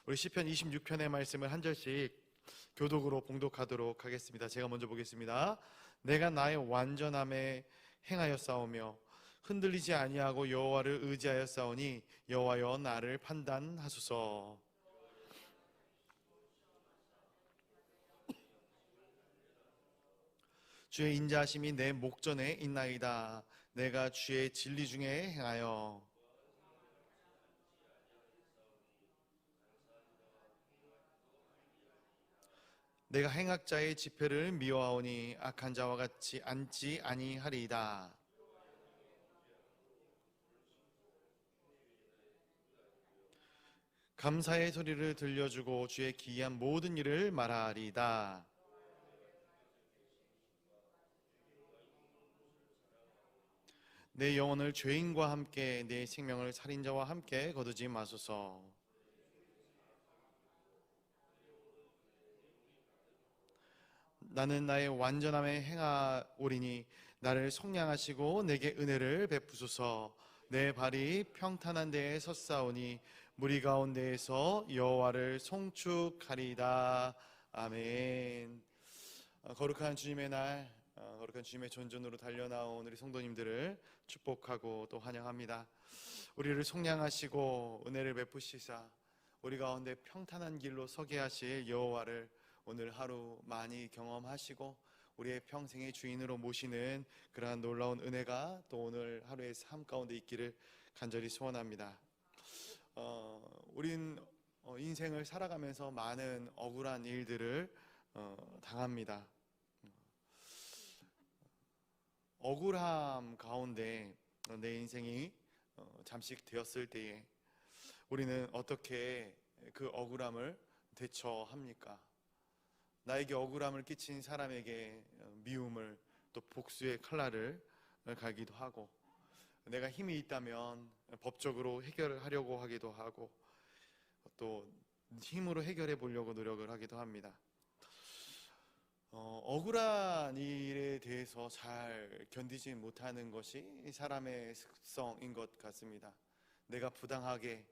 우리 시편 26편의 말씀을 한 절씩 교독으로 봉독하도록 하겠습니다. 제가 먼저 보겠습니다. 내가 나의 완전함에 행하였사오며 흔들리지 아니하고 여호와를 의지하였사오니 여호와여 나를 판단하소서. 주의 인자하심이 내 목전에 있나이다. 내가 주의 진리 중에 행하여 내가 행악자의 지폐를 미워하오니 악한 자와 같이 앉지 아니하리이다. 감사의 소리를 들려주고 주의 기이한 모든 일을 말하리이다. 내 영혼을 죄인과 함께 내 생명을 살인자와 함께 거두지 마소서. 나는 나의 완전함에 행하오리니 나를 속량하시고 내게 은혜를 베푸소서. 내 발이 평탄한 데에 섰사오니 무리 가운데에서 여호와를 송축하리이다. 아멘. 거룩한 주님의 날, 거룩한 주님의 존전으로 달려나온 우리 성도님들을 축복하고 또 환영합니다. 우리를 속량하시고 은혜를 베푸시사 우리 가운데 평탄한 길로 서게 하실 여호와를 오늘 하루 많이 경험하시고 우리의 평생의 주인으로 모시는 그러한 놀라운 은혜가 또 오늘 하루의 삶 가운데 있기를 간절히 소원합니다. 우린 인생을 살아가면서 많은 억울한 일들을 당합니다. 억울함 가운데 내 인생이 잠식되었을 때에 우리는 어떻게 그 억울함을 대처합니까? 나에게 억울함을 끼친 사람에게 미움을 또 복수의 칼날을 갈기도 하고, 내가 힘이 있다면 법적으로 해결하려고 하기도 하고 또 힘으로 해결해 보려고 노력을 하기도 합니다. 억울한 일에 대해서 잘 견디지 못하는 것이 사람의 습성인 것 같습니다. 내가 부당하게,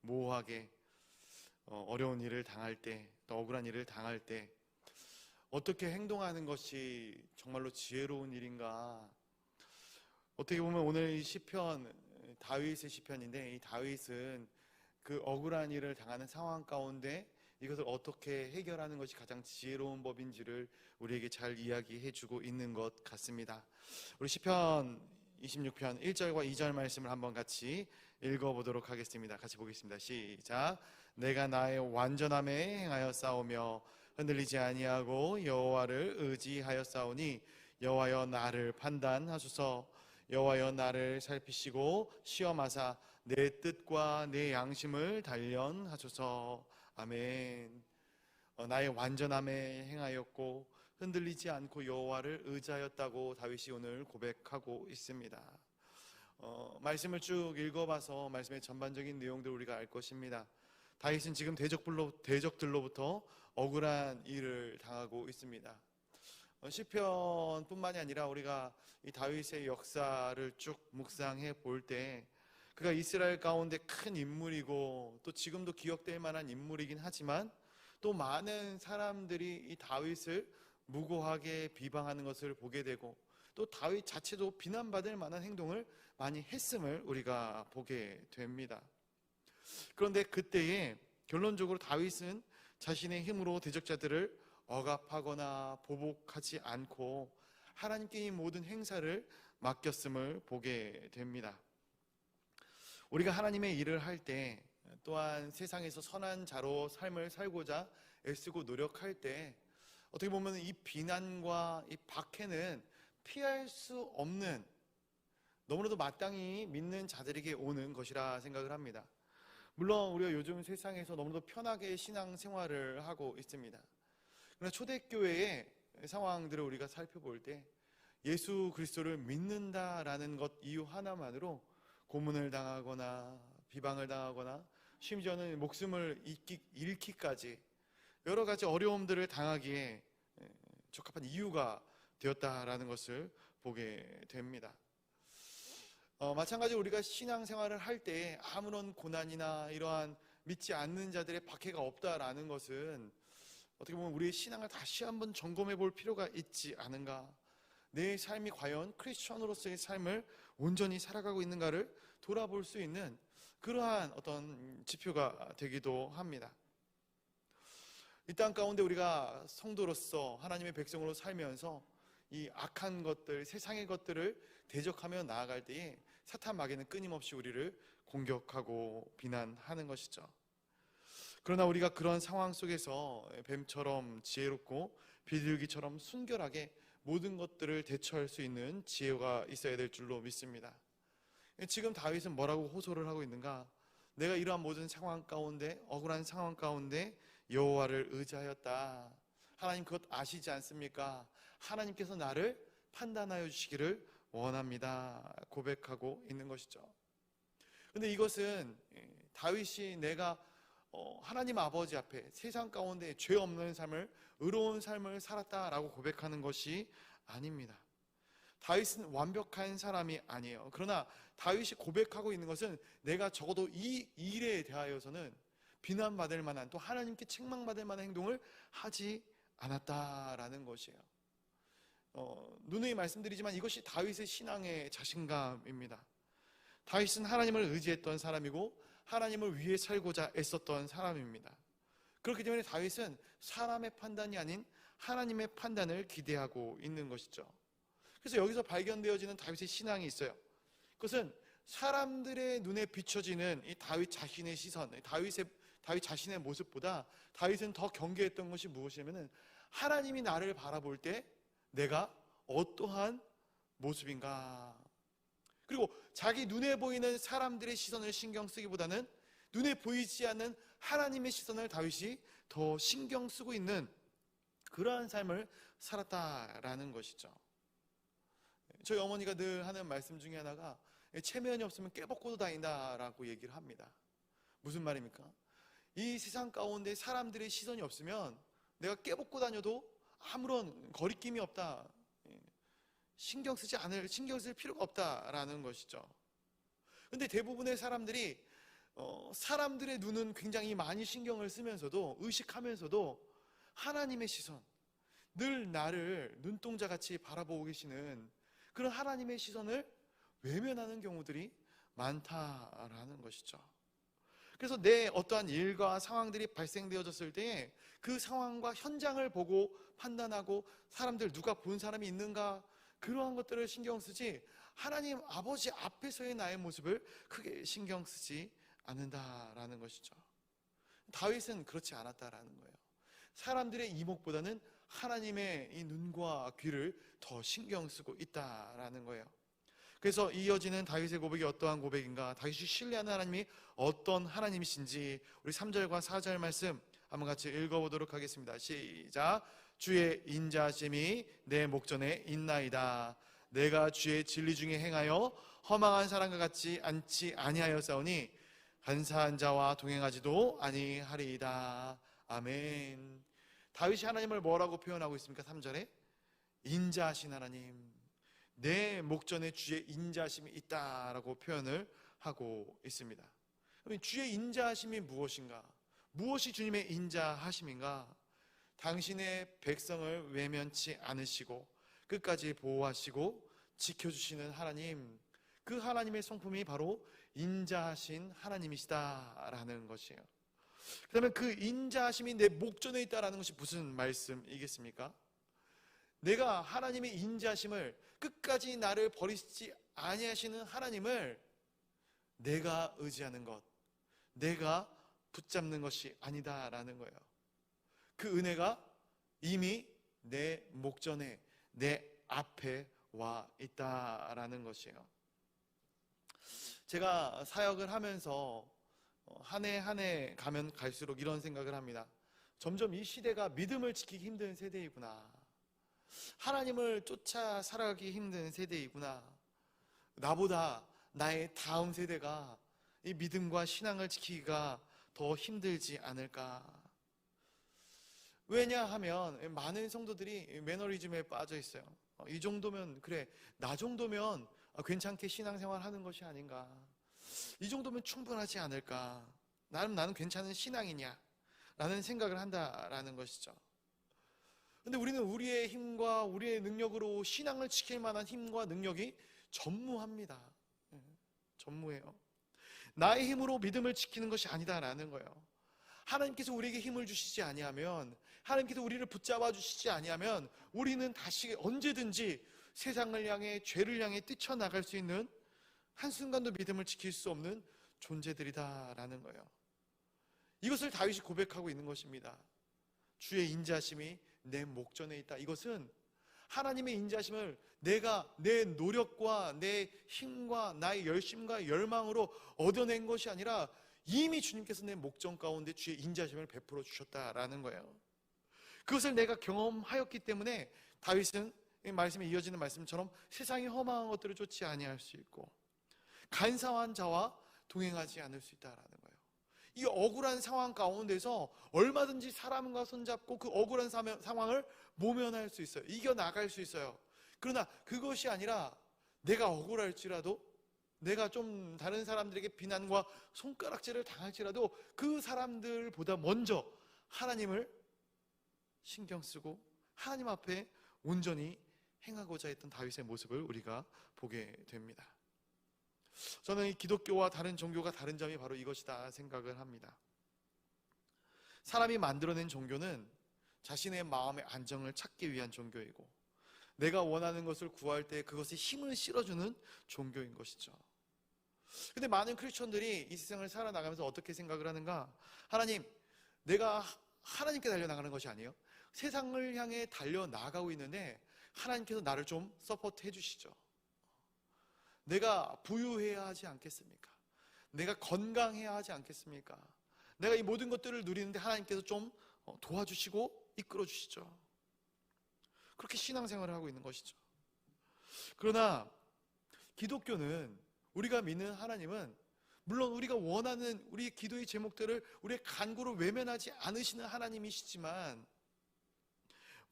모호하게 어려운 일을 당할 때, 또 억울한 일을 당할 때 어떻게 행동하는 것이 정말로 지혜로운 일인가? 어떻게 보면 오늘 이 시편, 다윗의 시편인데, 이 다윗은 그 억울한 일을 당하는 상황 가운데 이것을 어떻게 해결하는 것이 가장 지혜로운 법인지를 우리에게 잘 이야기해 주고 있는 것 같습니다. 우리 시편 26편 1절과 2절 말씀을 한번 같이 읽어보도록 하겠습니다. 같이 보겠습니다. 시작. 내가 나의 완전함에 행하여 싸우며 흔들리지 아니하고 여호와를 의지하여 싸우니 여호와여 나를 판단하소서. 여호와여 나를 살피시고 시험하사 내 뜻과 내 양심을 단련하소서. 아멘. 나의 완전함에 행하였고 흔들리지 않고 여호와를 의지하였다고 다윗이 오늘 고백하고 있습니다. 말씀을 쭉 읽어봐서 말씀의 전반적인 내용들 우리가 알 것입니다. 다윗은 지금 대적들로부터 억울한 일을 당하고 있습니다. 시편뿐만이 아니라 우리가 이 다윗의 역사를 쭉 묵상해 볼 때 그가 이스라엘 가운데 큰 인물이고 또 지금도 기억될 만한 인물이긴 하지만 또 많은 사람들이 이 다윗을 무고하게 비방하는 것을 보게 되고 또 다윗 자체도 비난받을 만한 행동을 많이 했음을 우리가 보게 됩니다. 그런데 그때에 결론적으로 다윗은 자신의 힘으로 대적자들을 억압하거나 보복하지 않고 하나님께 이 모든 행사를 맡겼음을 보게 됩니다. 우리가 하나님의 일을 할 때 또한 세상에서 선한 자로 삶을 살고자 애쓰고 노력할 때 어떻게 보면 이 비난과 이 박해는 피할 수 없는, 너무나도 마땅히 믿는 자들에게 오는 것이라 생각을 합니다. 물론 우리가 요즘 세상에서 너무나도 편하게 신앙생활을 하고 있습니다. 그러나 초대교회의 상황들을 우리가 살펴볼 때 예수 그리스도를 믿는다라는 것 이유 하나만으로 고문을 당하거나 비방을 당하거나 심지어는 목숨을 잃기까지 여러 가지 어려움들을 당하기에 적합한 이유가 되었다라는 것을 보게 됩니다. 마찬가지로 우리가 신앙생활을 할 때 아무런 고난이나 이러한 믿지 않는 자들의 박해가 없다라는 것은 어떻게 보면 우리의 신앙을 다시 한번 점검해 볼 필요가 있지 않은가. 내 삶이 과연 크리스천으로서의 삶을 온전히 살아가고 있는가를 돌아볼 수 있는 그러한 어떤 지표가 되기도 합니다. 이 땅 가운데 우리가 성도로서 하나님의 백성으로 살면서 이 악한 것들, 세상의 것들을 대적하며 나아갈 때에 사탄 마귀는 끊임없이 우리를 공격하고 비난하는 것이죠. 그러나 우리가 그런 상황 속에서 뱀처럼 지혜롭고 비둘기처럼 순결하게 모든 것들을 대처할 수 있는 지혜가 있어야 될 줄로 믿습니다. 지금 다윗은 뭐라고 호소를 하고 있는가? 내가 이러한 모든 상황 가운데, 억울한 상황 가운데 여호와를 의지하였다. 하나님 그것 아시지 않습니까? 하나님께서 나를 판단하여 주시기를 원합니다. 고백하고 있는 것이죠. 근데 이것은 다윗이 내가 하나님 아버지 앞에 세상 가운데 죄 없는 삶을, 의로운 삶을 살았다라고 고백하는 것이 아닙니다. 다윗은 완벽한 사람이 아니에요. 그러나 다윗이 고백하고 있는 것은 내가 적어도 이 일에 대하여서는 비난받을 만한, 또 하나님께 책망받을 만한 행동을 하지 않았다라는 것이에요. 누누이 말씀드리지만 이것이 다윗의 신앙의 자신감입니다. 다윗은 하나님을 의지했던 사람이고 하나님을 위해 살고자 애썼던 사람입니다. 그렇기 때문에 다윗은 사람의 판단이 아닌 하나님의 판단을 기대하고 있는 것이죠. 그래서 여기서 발견되어지는 다윗의 신앙이 있어요. 그것은 사람들의 눈에 비춰지는 이 다윗 자신의 시선, 다윗 자신의 모습보다 다윗은 더 경계했던 것이 무엇이냐면 하나님이 나를 바라볼 때 내가 어떠한 모습인가. 그리고 자기 눈에 보이는 사람들의 시선을 신경 쓰기보다는 눈에 보이지 않는 하나님의 시선을 다윗이 더 신경 쓰고 있는 그러한 삶을 살았다라는 것이죠. 저희 어머니가 늘 하는 말씀 중에 하나가 체면이 없으면 깨벗고도 다닌다라고 얘기를 합니다. 무슨 말입니까? 이 세상 가운데 사람들의 시선이 없으면 내가 깨벗고 다녀도 아무런 거리낌이 없다. 신경 쓸 필요가 없다라는 것이죠. 근데 대부분의 사람들이 사람들의 눈은 굉장히 많이 신경을 쓰면서도, 의식하면서도 하나님의 시선, 늘 나를 눈동자같이 바라보고 계시는 그런 하나님의 시선을 외면하는 경우들이 많다라는 것이죠. 그래서 내 어떠한 일과 상황들이 발생되어졌을 때 그 상황과 현장을 보고 판단하고 사람들 누가 본 사람이 있는가, 그러한 것들을 신경 쓰지 하나님 아버지 앞에서의 나의 모습을 크게 신경 쓰지 않는다라는 것이죠. 다윗은 그렇지 않았다라는 거예요. 사람들의 이목보다는 하나님의 이 눈과 귀를 더 신경 쓰고 있다라는 거예요. 그래서 이어지는 다윗의 고백이 어떠한 고백인가, 다윗이 신뢰하는 하나님이 어떤 하나님이신지 우리 3절과 4절 말씀 한번 같이 읽어보도록 하겠습니다. 시작. 주의 인자하심이 내 목전에 있나이다. 내가 주의 진리 중에 행하여 허망한 사람과 같지 않지 아니하였사오니 간사한 자와 동행하지도 아니하리이다. 아멘. 다윗이 하나님을 뭐라고 표현하고 있습니까? 3절에 인자하신 하나님, 내 목전에 주의 인자하심이 있다라고 표현을 하고 있습니다. 그럼 주의 인자하심이 무엇인가? 무엇이 주님의 인자하심인가? 당신의 백성을 외면치 않으시고 끝까지 보호하시고 지켜주시는 하나님, 그 하나님의 성품이 바로 인자하신 하나님이시다라는 것이에요. 그러면 그 인자하심이 내 목전에 있다라는 것이 무슨 말씀이겠습니까? 내가 하나님의 인자하심을, 끝까지 나를 버리시지 아니하시는 하나님을 내가 의지하는 것, 내가 붙잡는 것이 아니다라는 거예요. 그 은혜가 이미 내 목전에, 내 앞에 와 있다라는 것이에요. 제가 사역을 하면서 한 해 한 해 가면 갈수록 이런 생각을 합니다. 점점 이 시대가 믿음을 지키기 힘든 세대이구나. 하나님을 쫓아 살아가기 힘든 세대이구나. 나보다 나의 다음 세대가 이 믿음과 신앙을 지키기가 더 힘들지 않을까. 왜냐하면 많은 성도들이 매너리즘에 빠져 있어요. 이 정도면, 그래, 나 정도면 괜찮게 신앙생활 하는 것이 아닌가. 이 정도면 충분하지 않을까. 나는 괜찮은 신앙이냐 라는 생각을 한다라는 것이죠. 근데 우리는 우리의 힘과 우리의 능력으로 신앙을 지킬 만한 힘과 능력이 전무합니다. 전무해요. 나의 힘으로 믿음을 지키는 것이 아니다라는 거예요. 하나님께서 우리에게 힘을 주시지 아니하면, 하나님께서 우리를 붙잡아 주시지 아니하면 우리는 다시 언제든지 세상을 향해, 죄를 향해 뛰쳐나갈 수 있는, 한순간도 믿음을 지킬 수 없는 존재들이다라는 거예요. 이것을 다윗이 고백하고 있는 것입니다. 주의 인자심이 내 목전에 있다. 이것은 하나님의 인자심을 내가 내 노력과 내 힘과 나의 열심과 열망으로 얻어낸 것이 아니라 이미 주님께서 내 목전 가운데 주의 인자심을 베풀어 주셨다라는 거예요. 그것을 내가 경험하였기 때문에 다윗은 이 말씀에 이어지는 말씀처럼 세상의 험한 것들을 쫓지 아니할 수 있고 간사한 자와 동행하지 않을 수 있다라는 거예요. 이 억울한 상황 가운데서 얼마든지 사람과 손잡고 그 억울한 상황을 모면할 수 있어요. 이겨나갈 수 있어요. 그러나 그것이 아니라 내가 억울할지라도, 내가 좀 다른 사람들에게 비난과 손가락질을 당할지라도 그 사람들보다 먼저 하나님을 신경 쓰고 하나님 앞에 온전히 행하고자 했던 다윗의 모습을 우리가 보게 됩니다. 저는 이 기독교와 다른 종교가 다른 점이 바로 이것이다 생각을 합니다. 사람이 만들어낸 종교는 자신의 마음의 안정을 찾기 위한 종교이고, 내가 원하는 것을 구할 때 그것에 힘을 실어주는 종교인 것이죠. 근데 많은 크리스천들이 이 세상을 살아나가면서 어떻게 생각을 하는가? 하나님, 내가 하나님께 달려나가는 것이 아니에요. 세상을 향해 달려나가고 있는데 하나님께서 나를 좀 서포트 해주시죠. 내가 부유해야 하지 않겠습니까? 내가 건강해야 하지 않겠습니까? 내가 이 모든 것들을 누리는데 하나님께서 좀 도와주시고 이끌어 주시죠. 그렇게 신앙생활을 하고 있는 것이죠. 그러나 기독교는, 우리가 믿는 하나님은 물론 우리가 원하는 우리 기도의 제목들을 우리의 간구로 외면하지 않으시는 하나님이시지만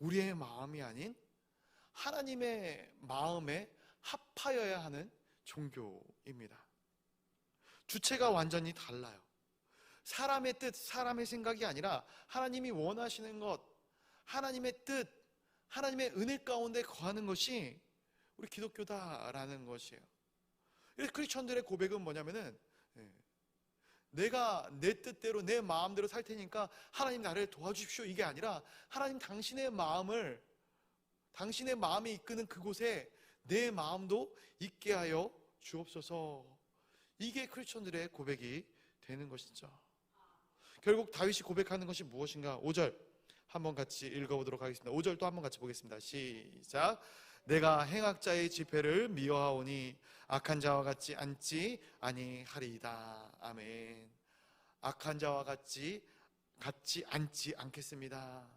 우리의 마음이 아닌 하나님의 마음에 합하여야 하는 종교입니다. 주체가 완전히 달라요. 사람의 뜻, 사람의 생각이 아니라 하나님이 원하시는 것, 하나님의 뜻, 하나님의 은혜 가운데 거하는 것이 우리 기독교다라는 것이에요. 크리스천들의 고백은 뭐냐면은, 내가 내 뜻대로 내 마음대로 살 테니까 하나님 나를 도와주십시오, 이게 아니라 하나님 당신의 마음을, 당신의 마음이 이끄는 그곳에 내 마음도 있게 하여 주옵소서. 이게 크리스천들의 고백이 되는 것이죠. 결국 다윗이 고백하는 것이 무엇인가? 5절 한번 같이 읽어보도록 하겠습니다. 5절 또 한번 같이 보겠습니다. 시작. 내가 행악자의 지폐를 미워하오니 악한 자와 같지 않지 아니하리이다. 아멘. 악한 자와 같지 않지 않겠습니다.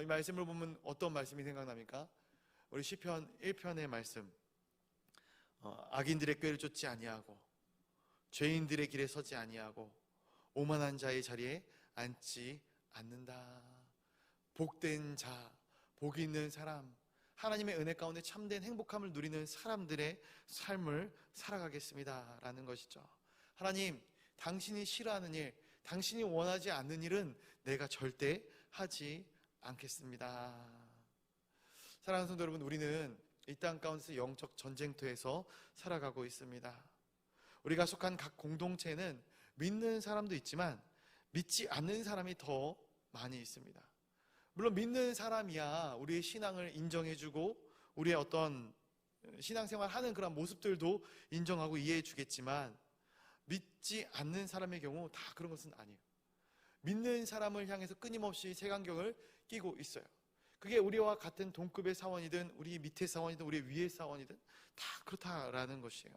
이 말씀을 보면 어떤 말씀이 생각납니까? 우리 시편 1편의 말씀. 악인들의 꾀를 쫓지 아니하고 죄인들의 길에 서지 아니하고 오만한 자의 자리에 앉지 않는다. 복된 자, 복이 있는 사람, 하나님의 은혜 가운데 참된 행복함을 누리는 사람들의 삶을 살아가겠습니다 라는 것이죠. 하나님, 당신이 싫어하는 일, 당신이 원하지 않는 일은 내가 절대 하지 않겠습니다. 사랑하는 성도 여러분, 우리는 이 땅 가운데서 영적 전쟁터에서 살아가고 있습니다. 우리가 속한 각 공동체는 믿는 사람도 있지만 믿지 않는 사람이 더 많이 있습니다. 물론 믿는 사람이야 우리의 신앙을 인정해주고 우리의 어떤 신앙생활 하는 그런 모습들도 인정하고 이해해 주겠지만 믿지 않는 사람의 경우 다 그런 것은 아니에요. 믿는 사람을 향해서 끊임없이 색안경을 끼고 있어요. 그게 우리와 같은 동급의 사원이든 우리 밑의 사원이든 우리 위의 사원이든 다 그렇다라는 것이에요.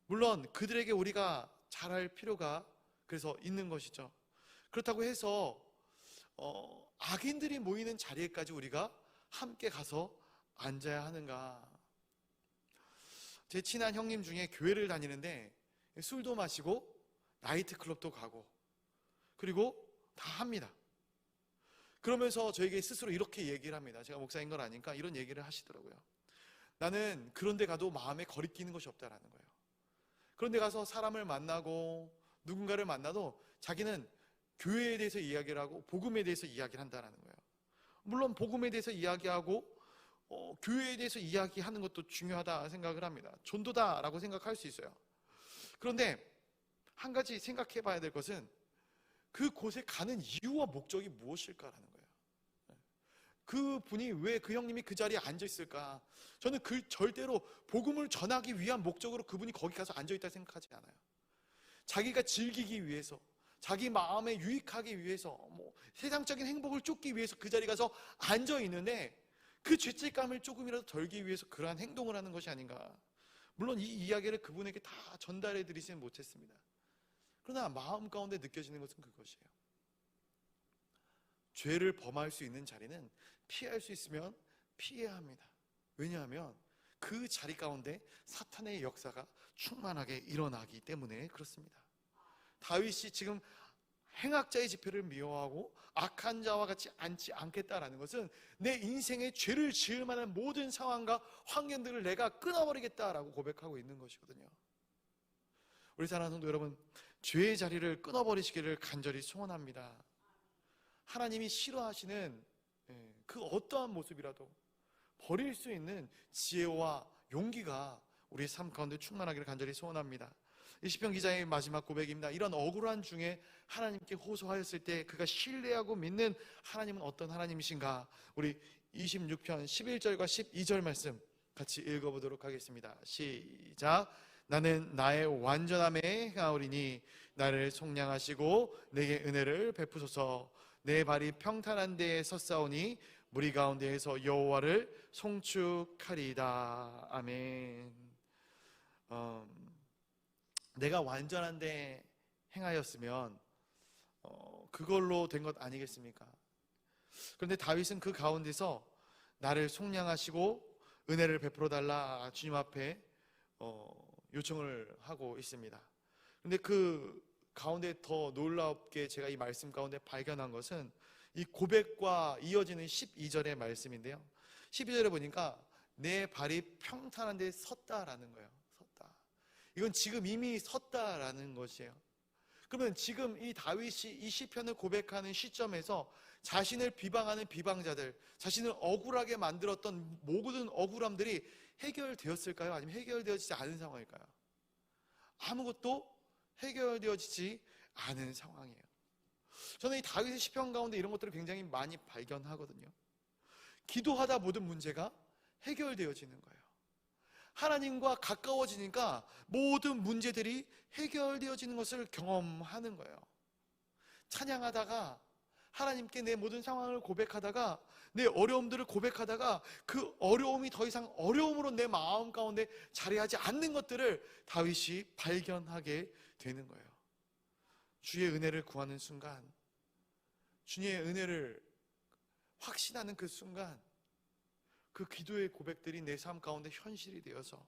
물론 그들에게 우리가 잘할 필요가 그래서 있는 것이죠. 그렇다고 해서 악인들이 모이는 자리에까지 우리가 함께 가서 앉아야 하는가? 제 친한 형님 중에 교회를 다니는데 술도 마시고 나이트클럽도 가고 그리고 다 합니다. 그러면서 저에게 스스로 이렇게 얘기를 합니다. 제가 목사인 걸 아니까 이런 얘기를 하시더라고요. 나는 그런 데 가도 마음에 거리끼는 것이 없다라는 거예요. 그런데 가서 사람을 만나고 누군가를 만나도 자기는 교회에 대해서 이야기를 하고 복음에 대해서 이야기를 한다는 거예요. 물론 복음에 대해서 이야기하고 교회에 대해서 이야기하는 것도 중요하다 생각을 합니다. 전도다라고 생각할 수 있어요. 그런데 한 가지 생각해 봐야 될 것은 그곳에 가는 이유와 목적이 무엇일까라는 거예요. 그 분이 왜, 그 형님이 그 자리에 앉아 있을까? 저는 절대로 복음을 전하기 위한 목적으로 그분이 거기 가서 앉아 있다 생각하지 않아요. 자기가 즐기기 위해서, 자기 마음에 유익하기 위해서, 세상적인 행복을 쫓기 위해서 그 자리에 가서 앉아 있는데 그 죄책감을 조금이라도 덜기 위해서 그러한 행동을 하는 것이 아닌가. 물론 이 이야기를 그분에게 다 전달해 드리지는 못했습니다. 그러나 마음 가운데 느껴지는 것은 그것이에요. 죄를 범할 수 있는 자리는 피할 수 있으면 피해야 합니다. 왜냐하면 그 자리 가운데 사탄의 역사가 충만하게 일어나기 때문에 그렇습니다. 다윗이 지금 행악자의 집회를 미워하고 악한 자와 같이 앉지 않겠다라는 것은 내 인생에 죄를 지을 만한 모든 상황과 환경들을 내가 끊어버리겠다라고 고백하고 있는 것이거든요. 우리 사랑하는 성도 여러분, 죄의 자리를 끊어버리시기를 간절히 소원합니다. 하나님이 싫어하시는 그 어떠한 모습이라도 버릴 수 있는 지혜와 용기가 우리의 삶 가운데 충만하기를 간절히 소원합니다. 이 시편 기자의 마지막 고백입니다. 이런 억울한 중에 하나님께 호소하였을 때 그가 신뢰하고 믿는 하나님은 어떤 하나님이신가? 우리 26편 11절과 12절 말씀 같이 읽어보도록 하겠습니다. 시작. 나는 나의 완전함에 행하오리니 나를 속량하시고 내게 은혜를 베푸소서. 내 발이 평탄한 데에 섰사오니 무리 가운데에서 여호와를 송축하리이다. 아멘. 내가 완전한 데 행하였으면 그걸로 된 것 아니겠습니까? 그런데 다윗은 그 가운데서 나를 속량하시고 은혜를 베풀어 달라 주님 앞에 요청을 하고 있습니다. 그런데 그 가운데 더 놀랍게 제가 이 말씀 가운데 발견한 것은 이 고백과 이어지는 12절의 말씀인데요. 12절에 보니까 내 발이 평탄한 데 섰다라는 거예요. 섰다. 이건 지금 이미 섰다라는 것이에요. 그러면 지금 이 다윗이 이 시편을 고백하는 시점에서 자신을 비방하는 비방자들, 자신을 억울하게 만들었던 모든 억울함들이 해결되었을까요? 아니면 해결되어지지 않은 상황일까요? 아무것도 해결되어지지 않은 상황이에요. 저는 이 다윗의 시편 가운데 이런 것들을 굉장히 많이 발견하거든요. 기도하다 모든 문제가 해결되어지는 거예요. 하나님과 가까워지니까 모든 문제들이 해결되어지는 것을 경험하는 거예요. 찬양하다가 하나님께 내 모든 상황을 고백하다가 내 어려움들을 고백하다가 그 어려움이 더 이상 어려움으로 내 마음 가운데 자리하지 않는 것들을 다윗이 발견하게 되는 거예요. 주의 은혜를 구하는 순간, 주의 은혜를 확신하는 그 순간, 그 기도의 고백들이 내 삶 가운데 현실이 되어서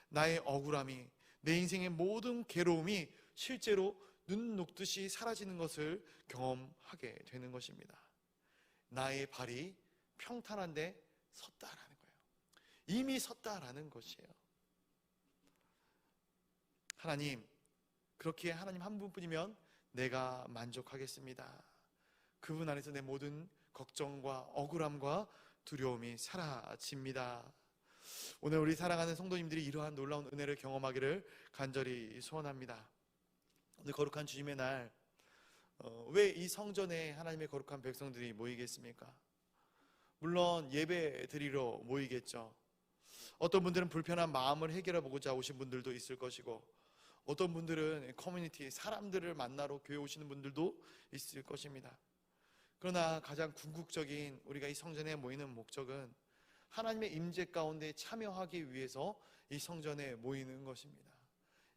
나의 억울함이, 내 인생의 모든 괴로움이 실제로 눈 녹듯이 사라지는 것을 경험하게 되는 것입니다. 나의 발이 평탄한데 섰다라는 거예요. 이미 섰다라는 것이에요. 하나님, 그렇게 하나님 한 분뿐이면 내가 만족하겠습니다. 그분 안에서 내 모든 걱정과 억울함과 두려움이 사라집니다. 오늘 우리 사랑하는 성도님들이 이러한 놀라운 은혜를 경험하기를 간절히 소원합니다. 오늘 거룩한 주님의 날, 왜 이 성전에 하나님의 거룩한 백성들이 모이겠습니까? 물론 예배 드리러 모이겠죠. 어떤 분들은 불편한 마음을 해결해 보고자 오신 분들도 있을 것이고, 어떤 분들은 커뮤니티, 사람들을 만나러 교회 오시는 분들도 있을 것입니다. 그러나 가장 궁극적인 우리가 이 성전에 모이는 목적은 하나님의 임재 가운데 참여하기 위해서 이 성전에 모이는 것입니다.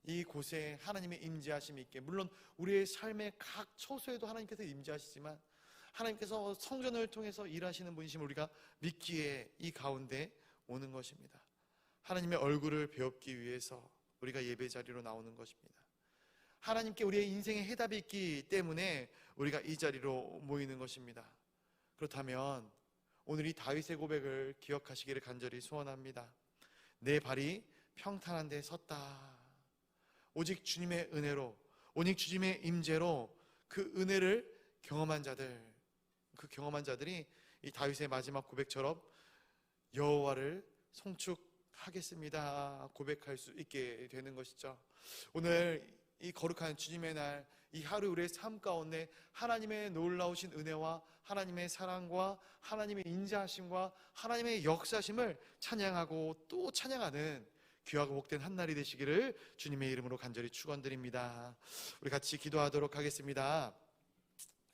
이 곳에 하나님의 임재하심이 있게, 물론 우리의 삶의 각 처소에도 하나님께서 임재하시지만 하나님께서 성전을 통해서 일하시는 분이심을 우리가 믿기에 이 가운데 오는 것입니다. 하나님의 얼굴을 배웁기 위해서 우리가 예배 자리로 나오는 것입니다. 하나님께 우리의 인생의 해답이 있기 때문에 우리가 이 자리로 모이는 것입니다. 그렇다면 오늘 이 다윗의 고백을 기억하시기를 간절히 소원합니다. 내 발이 평탄한 데 섰다. 오직 주님의 은혜로, 오직 주님의 임재로 그 은혜를 경험한 자들, 그 경험한 자들이 이 다윗의 마지막 고백처럼 여호와를 송축하겠습니다 고백할 수 있게 되는 것이죠. 오늘 이 거룩한 주님의 날, 이 하루 우리의 삶 가운데 하나님의 놀라우신 은혜와 하나님의 사랑과 하나님의 인자하심과 하나님의 역사심을 찬양하고 또 찬양하는 귀하고 복된 한날이 되시기를 주님의 이름으로 간절히 축원드립니다. 우리 같이 기도하도록 하겠습니다.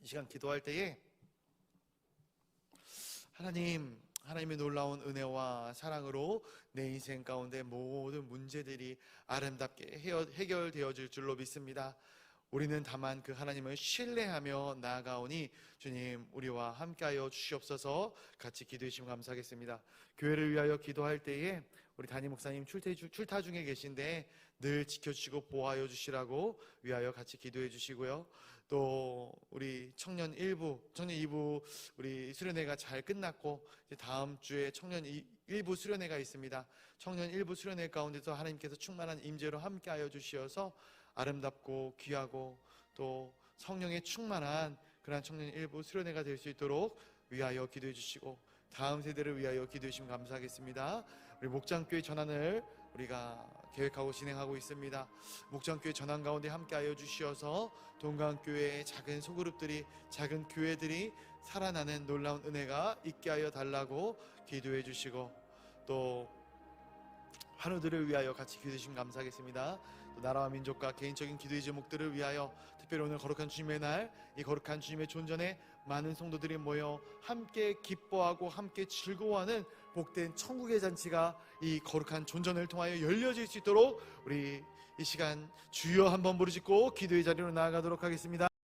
이 시간 기도할 때에 하나님의 놀라운 은혜와 사랑으로 내 인생 가운데 모든 문제들이 아름답게 해결되어질 줄로 믿습니다. 우리는 다만 그 하나님을 신뢰하며 나아가오니 주님 우리와 함께하여 주시옵소서. 같이 기도해 주시면 감사하겠습니다. 교회를 위하여 기도할 때에 우리 담임 목사님 출타 중에 계신데 늘 지켜주시고 보호하여 주시라고 위하여 같이 기도해 주시고요. 또 우리 청년 2부 우리 수련회가 잘 끝났고 이제 다음 주에 청년 1부 수련회가 있습니다. 청년 1부 수련회 가운데서 하나님께서 충만한 임재로 함께하여 주시어서 아름답고 귀하고 또 성령의 충만한 그러한 청년 1부 수련회가 될 수 있도록 위하여 기도해 주시고 다음 세대를 위하여 기도해 주시면 감사하겠습니다. 우리 목장교회 전환을 우리가 계획하고 진행하고 있습니다. 목장교회 전환 가운데 함께하여 주시어서 동강교회의 작은 소그룹들이, 작은 교회들이 살아나는 놀라운 은혜가 있게 하여 달라고 기도해 주시고 또 환우들을 위하여 같이 기도해 주시면 감사하겠습니다. 또 나라와 민족과 개인적인 기도의 제목들을 위하여 특별히 오늘 거룩한 주님의 날, 이 거룩한 주님의 존전에 많은 성도들이 모여 함께 기뻐하고 함께 즐거워하는 복된 천국의 잔치가 이 거룩한 존전을 통하여 열려질 수 있도록 우리 이 시간 주여 한번 부르짖고 기도의 자리로 나아가도록 하겠습니다.